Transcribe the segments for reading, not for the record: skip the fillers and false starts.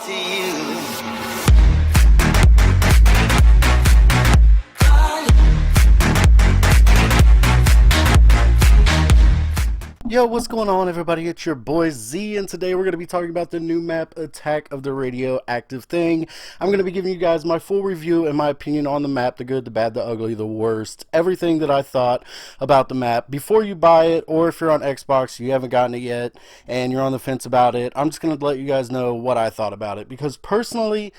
to you. Yo, what's going on, everybody? It's your boy Z, and today we're going to be talking about the new map, Attack of the Radioactive Thing. I'm going to be giving you guys my full review and my opinion on the map, the good, the bad, the ugly, the worst, everything that I thought about the map before you buy it, or if you're on Xbox, you haven't gotten it yet, and you're on the fence about it. I'm just going to let you guys know what I thought about it, because personally,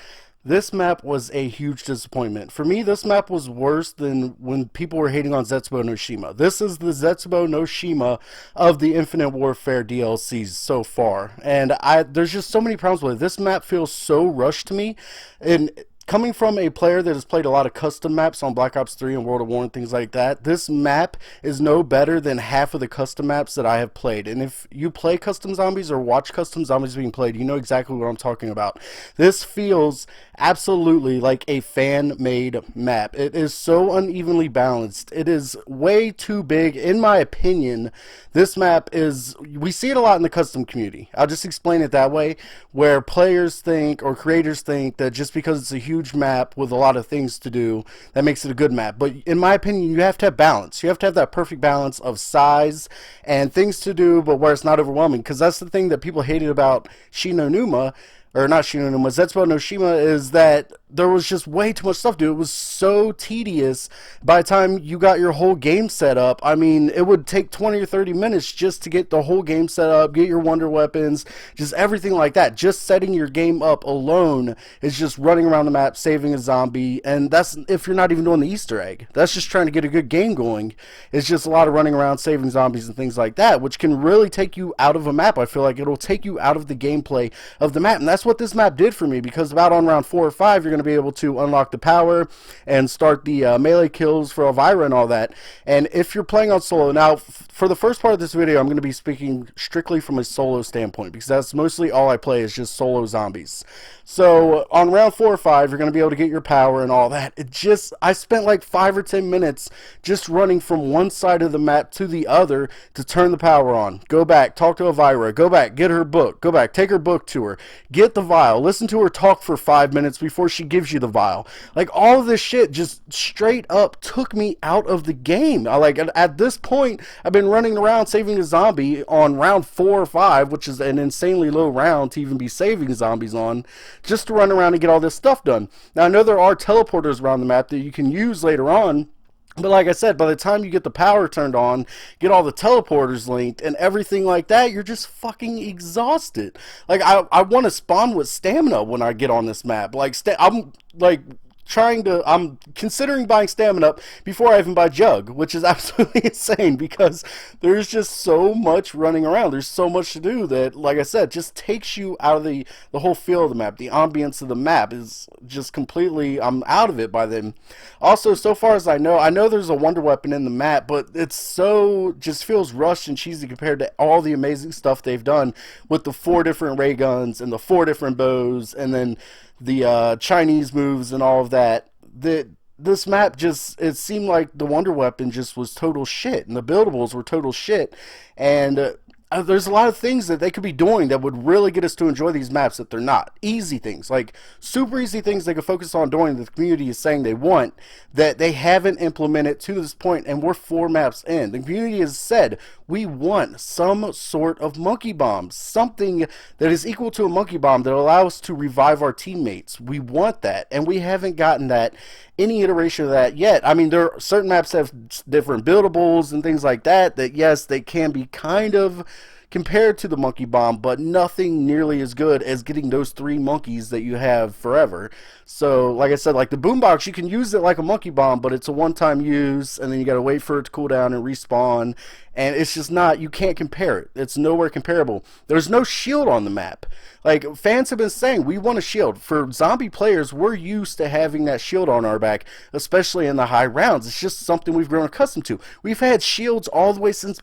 this map was a huge disappointment. For me, this map was worse than when people were hating on Zetsubo no Shima. This is the Zetsubo no Shima of the Infinite Warfare DLCs so far. And there's just so many problems with it. This map feels so rushed to me. And coming from a player that has played a lot of custom maps on Black Ops 3 and World of War and things like that, this map is no better than half of the custom maps that I have played. And if you play custom zombies or watch custom zombies being played, you know exactly what I'm talking about. This feels absolutely like a fan-made map. It is so unevenly balanced. It is way too big. In my opinion, this map is, we see it a lot in the custom community. I'll just explain it that way, where players think or creators think that just because it's a huge map with a lot of things to do, that makes it a good map. But in my opinion, you have to have balance. You have to have that perfect balance of size and things to do, but where it's not overwhelming. Because that's the thing that people hated about Shinonuma, or not Shinonuma, Zetsubo no Shima, is that there was just way too much stuff to do. It was so tedious. By the time you got your whole game set up, I mean, it would take 20 or 30 minutes just to get the whole game set up, get your wonder weapons, just everything like that. Just setting your game up alone is just running around the map, saving a zombie, and that's if you're not even doing the Easter egg. That's just trying to get a good game going. It's just a lot of running around, saving zombies and things like that, which can really take you out of a map. I feel like it'll take you out of the gameplay of the map, and that's what this map did for me, because about on round 4 or 5, you're going to be able to unlock the power and start the melee kills for Elvira and all that. And if you're playing on solo, now for the first part of this video, I'm going to be speaking strictly from a solo standpoint, because that's mostly all I play is just solo zombies. So on round 4 or 5, you're going to be able to get your power and all that. I spent like 5 or 10 minutes just running from one side of the map to the other to turn the power on. Go back, talk to Elvira, go back, get her book, go back, take her book to her, get the vial, listen to her talk for 5 minutes before she gives you the vial. Like, all of this shit just straight up took me out of the game. At this point, I've been running around saving a zombie on round 4 or 5, which is an insanely low round to even be saving zombies on, just to run around and get all this stuff done. Now, I know there are teleporters around the map that you can use later on, but like I said, by the time you get the power turned on, get all the teleporters linked and everything like that, you're just fucking exhausted. Like, I want to spawn with stamina when I get on this map. I'm considering buying stamina before I even buy Jug, which is absolutely insane, because there's just so much running around. There's so much to do that, like I said, just takes you out of the whole feel of the map. The ambience of the map is just completely, I'm out of it by then. Also, so far as I know there's a wonder weapon in the map, but it's just feels rushed and cheesy compared to all the amazing stuff they've done with the 4 different ray guns and the 4 different bows, and then the Chinese moves and all of that. This map it seemed like the wonder weapon just was total shit, and the buildables were total shit, and there's a lot of things that they could be doing that would really get us to enjoy these maps that they're not. Easy things, like super easy things they could focus on doing that the community is saying they want, that they haven't implemented to this point, and we're 4 maps in. The community has said, we want some sort of monkey bomb, something that is equal to a monkey bomb that allows us to revive our teammates. We want that, and we haven't gotten that, any iteration of that yet. I mean, there are certain maps that have different buildables and things like that, yes, they can be kind of compared to the monkey bomb, but nothing nearly as good as getting those 3 monkeys that you have forever. So, like I said, like the boombox, you can use it like a monkey bomb, but it's a one-time use, and then you gotta wait for it to cool down and respawn, and it's just not, you can't compare it. It's nowhere comparable. There's no shield on the map. Like, fans have been saying, we want a shield. For zombie players, we're used to having that shield on our back, especially in the high rounds. It's just something we've grown accustomed to. We've had shields all the way since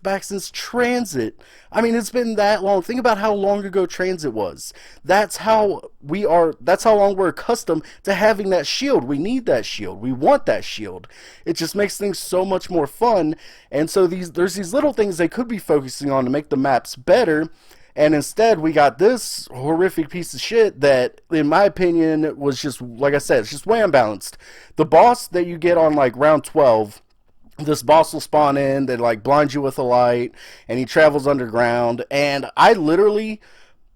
Transit. I mean, it's been that long. Think about how long ago Transit was. That's how long we're accustomed to having that shield. We need that shield. We want that shield. It just makes things so much more fun. And so there's these little things they could be focusing on to make the maps better. And instead, we got this horrific piece of shit that, in my opinion, was just, like I said, it's just way unbalanced. The boss that you get on like round 12, this boss will spawn in that like blinds you with a light, and he travels underground. And I literally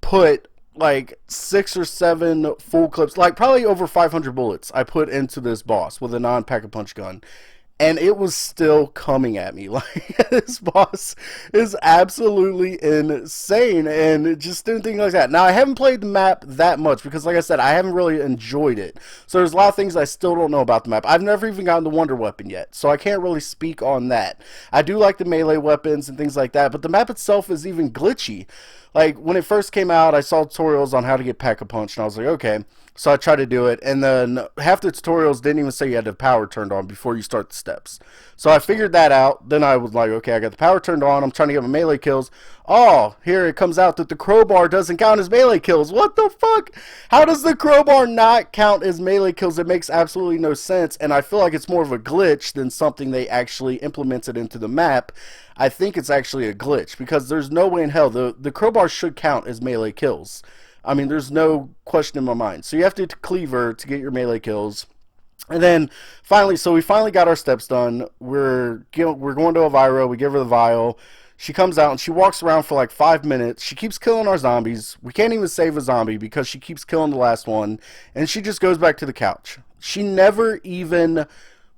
put like 6 or 7 full clips, like probably over 500 bullets I put into this boss with a non-pack-a-punch gun, and it was still coming at me. Like, this boss is absolutely insane, and just didn't think like that. Now, I haven't played the map that much because, like I said, I haven't really enjoyed it. So there's a lot of things I still don't know about the map. I've never even gotten the Wonder Weapon yet, so I can't really speak on that. I do like the melee weapons and things like that, but the map itself is even glitchy. Like, when it first came out, I saw tutorials on how to get pack-a-punch, and I was like, okay. So I tried to do it, and then half the tutorials didn't even say you had the power turned on before you start the steps. So I figured that out. Then I was like, okay, I got the power turned on. I'm trying to get my melee kills. Oh, here it comes out that the crowbar doesn't count as melee kills. What the fuck? How does the crowbar not count as melee kills? It makes absolutely no sense, and I feel like it's more of a glitch than something they actually implemented into the map. I think it's actually a glitch, because there's no way in hell the crowbar should count as melee kills. I mean, there's no question in my mind. So you have to cleaver to get your melee kills. And then finally, so we finally got our steps done. We're going to Elvira. We give her the vial. She comes out and she walks around for like 5 minutes. She keeps killing our zombies. We can't even save a zombie because she keeps killing the last one. And she just goes back to the couch. She never even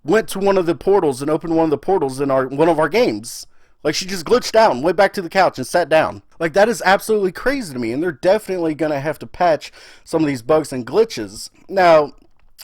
went to one of the portals and opened one of the portals in one of our games. Like, she just glitched out and went back to the couch and sat down. Like, that is absolutely crazy to me, and they're definitely going to have to patch some of these bugs and glitches. Now,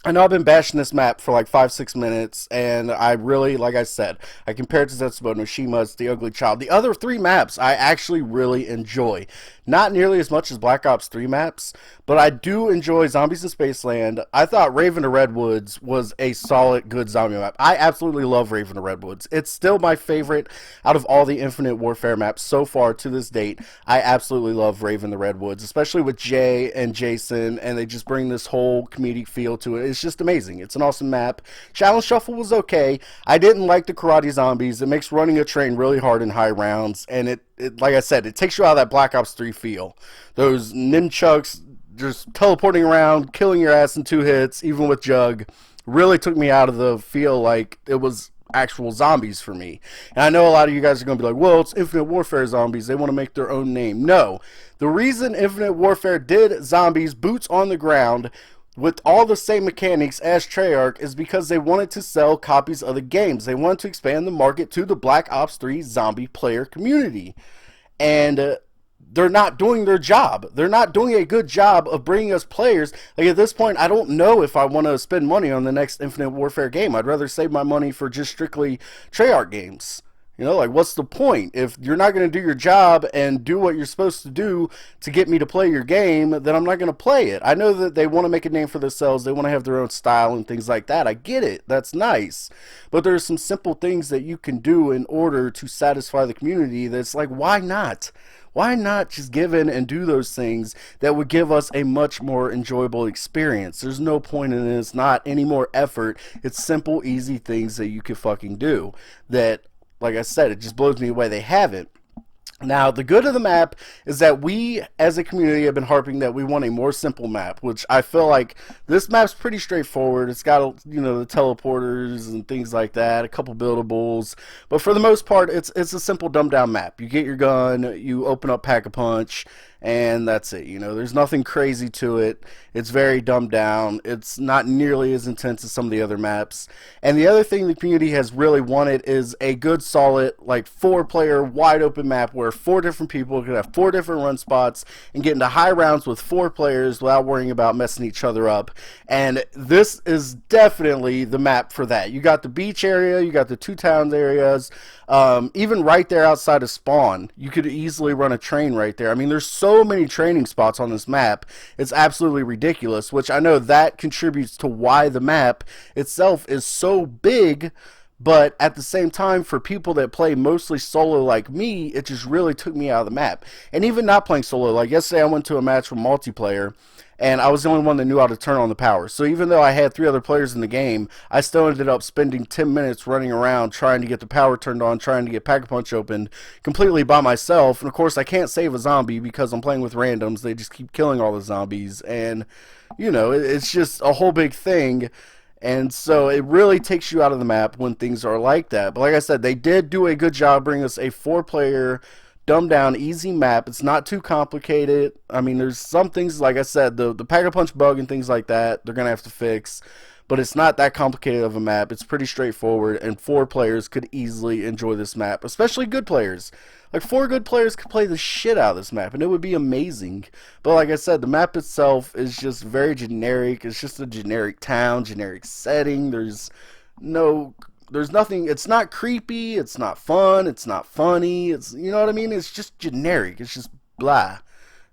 I know I've been bashing this map for like 5-6 minutes, and I really, like I said, I compared to Zetsubo no Shima's The Ugly Child. The other 3 maps I actually really enjoy. Not nearly as much as Black Ops 3 maps, but I do enjoy Zombies in Spaceland. I thought Raven to Redwoods was a solid, good zombie map. I absolutely love Raven to Redwoods. It's still my favorite out of all the Infinite Warfare maps so far to this date. I absolutely love Raven to Redwoods, especially with Jay and Jason, and they just bring this whole comedic feel to it. It's just amazing. It's an awesome map. Challenge Shuffle was okay. I didn't like the karate zombies. It makes running a train really hard in high rounds, and it like I said, it takes you out of that Black Ops 3 feel. Those nunchucks just teleporting around, killing your ass in 2 hits, even with Jug, really took me out of the feel like it was actual zombies for me. And I know a lot of you guys are going to be like, well, it's Infinite Warfare zombies. They want to make their own name. No. The reason Infinite Warfare did zombies boots on the ground with all the same mechanics as Treyarch is because they wanted to sell copies of the games. They wanted to expand the market to the Black Ops 3 zombie player community. And they're not doing their job. They're not doing a good job of bringing us players. Like, at this point, I don't know if I want to spend money on the next Infinite Warfare game. I'd rather save my money for just strictly Treyarch games. You know, like, what's the point? If you're not going to do your job and do what you're supposed to do to get me to play your game, then I'm not going to play it. I know that they want to make a name for themselves. They want to have their own style and things like that. I get it. That's nice. But there's some simple things that you can do in order to satisfy the community that's like, why not? Why not just give in and do those things that would give us a much more enjoyable experience? There's no point in it. It's not any more effort. It's simple, easy things that you can fucking do that, like I said, it just blows me away they haven't. Now, the good of the map is that we, as a community, have been harping that we want a more simple map, which I feel like this map's pretty straightforward. It's got, you know, the teleporters and things like that, a couple buildables, but for the most part, it's a simple, dumbed-down map. You get your gun, you open up Pack-a-Punch, and that's it. You know, there's nothing crazy to it. It's very dumbed down. It's not nearly as intense as some of the other maps. And the other thing the community has really wanted is a good, solid, like 4-player, wide-open map where 4 different people could have 4 different run spots and get into high rounds with 4 players without worrying about messing each other up. And this is definitely the map for that. You got the beach area, you got the 2 towns areas, even right there outside of spawn, you could easily run a train right there. I mean, there's so many training spots on this map. It's absolutely ridiculous, which I know that contributes to why the map itself is so big. But at the same time, for people that play mostly solo like me, it just really took me out of the map. And even not playing solo, like yesterday I went to a match with multiplayer, and I was the only one that knew how to turn on the power. So even though I had 3 other players in the game, I still ended up spending 10 minutes running around trying to get the power turned on, trying to get Pack-a-Punch opened completely by myself. And of course I can't save a zombie because I'm playing with randoms. They just keep killing all the zombies, and you know, it's just a whole big thing. And so it really takes you out of the map when things are like that. But like I said, they did do a good job bringing us a 4-player, dumbed down, easy map. It's not too complicated. I mean, there's some things, like I said, the Pack-a-Punch bug and things like that, they're going to have to fix. But it's not that complicated of a map. It's pretty straightforward, and 4 players could easily enjoy this map, especially good players. Like, 4 good players could play the shit out of this map, and it would be amazing. But like I said, the map itself is just very generic. It's just a generic town, generic setting. There's nothing. It's not creepy. It's not fun. It's not funny. It's, you know what I mean? It's just generic. It's just blah.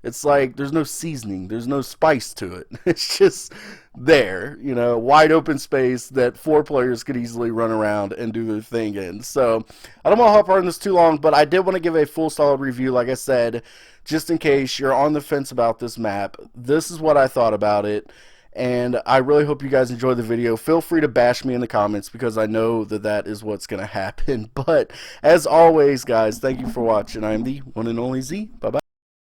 It's like there's no seasoning, there's no spice to it. It's just there, you know, wide open space that 4 players could easily run around and do their thing in. So I don't want to hop on this too long, but I did want to give a full solid review, like I said, just in case you're on the fence about this map. This is what I thought about it. And I really hope you guys enjoyed the video. Feel free to bash me in the comments because I know that that is what's going to happen. But as always, guys, thank you for watching. I am the one and only Z. Bye-bye.